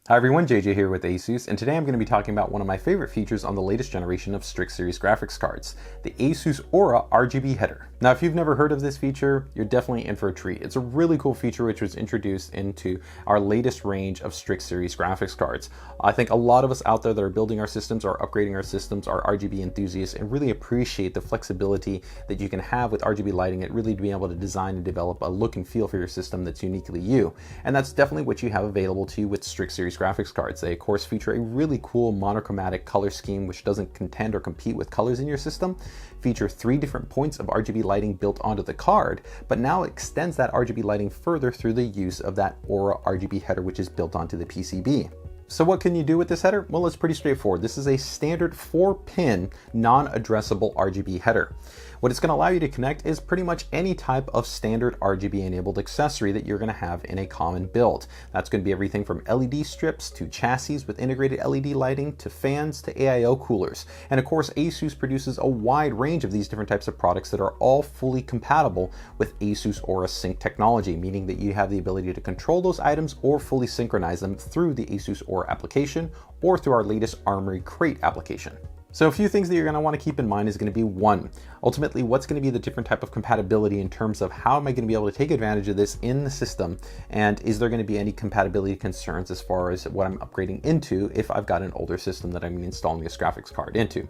Hi everyone, JJ here with ASUS, and today I'm going to be talking about one of my favorite features on the latest generation of Strix series graphics cards, the ASUS Aura RGB Header. Now, if you've never heard of this feature, you're definitely in for a treat. It's a really cool feature which was introduced into our latest range of Strix series graphics cards. I think a lot of us out there that are building our systems or upgrading our systems are RGB enthusiasts and really appreciate the flexibility that you can have with RGB lighting and really be able to design and develop a look and feel for your system that's uniquely you. And that's definitely what you have available to you with Strix series graphics cards. They of course feature a really cool monochromatic color scheme which doesn't contend or compete with colors in your system, feature 3 different points of RGB lighting built onto the card, but now extends that RGB lighting further through the use of that Aura RGB header which is built onto the PCB. So what can you do with this header? Well, it's pretty straightforward. This is a standard 4-pin non-addressable RGB header. What it's going to allow you to connect is pretty much any type of standard RGB enabled accessory that you're going to have in a common build. That's going to be everything from LED strips to chassis with integrated LED lighting to fans to AIO coolers. And of course, ASUS produces a wide range of these different types of products that are all fully compatible with ASUS Aura Sync technology, meaning that you have the ability to control those items or fully synchronize them through the ASUS Aura application or through our latest Armory Crate application. So a few things that you're going to want to keep in mind is going to be one, ultimately what's going to be the different type of compatibility in terms of how am I going to be able to take advantage of this in the system, and is there going to be any compatibility concerns as far as what I'm upgrading into if I've got an older system that I'm installing this graphics card into.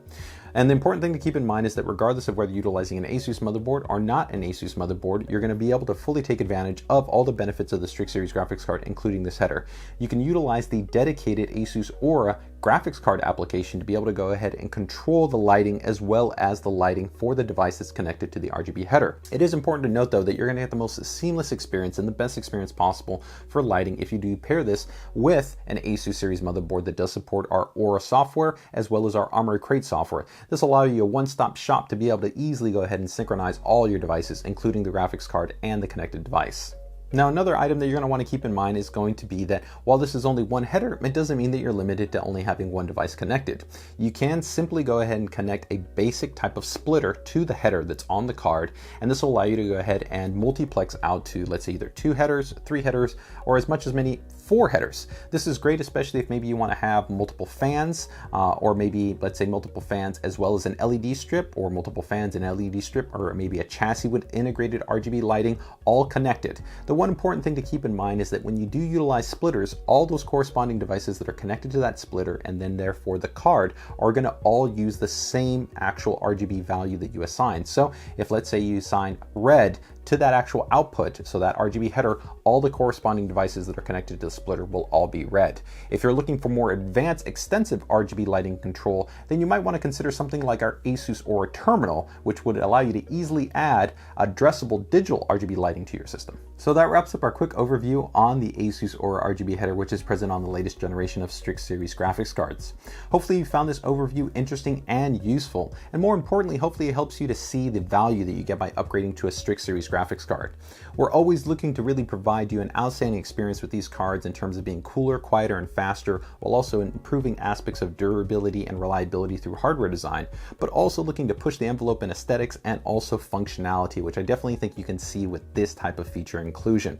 And the important thing to keep in mind is that regardless of whether utilizing an ASUS motherboard or not an ASUS motherboard, you're going to be able to fully take advantage of all the benefits of the Strix series graphics card, including this header. You can utilize the dedicated ASUS Aura graphics card application to be able to go ahead and control the lighting as well as the lighting for the device that's connected to the RGB header. It is important to note though that you're going to get the most seamless experience and the best experience possible for lighting if you do pair this with an ASUS series motherboard that does support our Aura software as well as our Armory Crate software. This will allow you a one-stop shop to be able to easily go ahead and synchronize all your devices, including the graphics card and the connected device. Now, another item that you're going to want to keep in mind is going to be that while this is only one header, it doesn't mean that you're limited to only having one device connected. You can simply go ahead and connect a basic type of splitter to the header that's on the card, and this will allow you to go ahead and multiplex out to, let's say, either 2 headers, 3 headers, or as much as many 4 headers. This is great, especially if maybe you want to have multiple fans, or maybe, let's say, multiple fans as well as an LED strip, or multiple fans and LED strip, or maybe a chassis with integrated RGB lighting, all connected. The one important thing to keep in mind is that when you do utilize splitters, all those corresponding devices that are connected to that splitter and then therefore the card are going to all use the same actual RGB value that you assign. So if let's say you assign red to that actual output, so that RGB header, all the corresponding devices that are connected to the splitter will all be red. If you're looking for more advanced, extensive RGB lighting control, then you might want to consider something like our ASUS Aura Terminal, which would allow you to easily add addressable digital RGB lighting to your system. So that wraps up our quick overview on the ASUS Aura RGB header, which is present on the latest generation of Strix series graphics cards. Hopefully you found this overview interesting and useful, and more importantly, hopefully it helps you to see the value that you get by upgrading to a Strix series graphics card. We're always looking to really provide you an outstanding experience with these cards in terms of being cooler, quieter, and faster, while also improving aspects of durability and reliability through hardware design, but also looking to push the envelope in aesthetics and also functionality, which I definitely think you can see with this type of feature inclusion.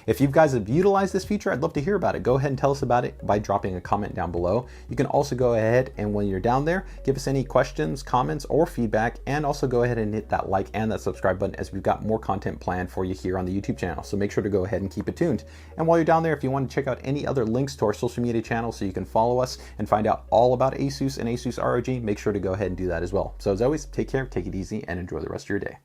If you guys have utilized this feature, I'd love to hear about it. Go ahead and tell us about it by dropping a comment down below. You can also go ahead and when you're down there, give us any questions, comments, or feedback, and also go ahead and hit that like and that subscribe button as we've got more content planned for you here on the YouTube channel. So make sure to go ahead and keep it tuned. And while you're down there, if you want to check out any other links to our social media channels so you can follow us and find out all about ASUS and ASUS ROG, make sure to go ahead and do that as well. So as always, take care, take it easy, and enjoy the rest of your day.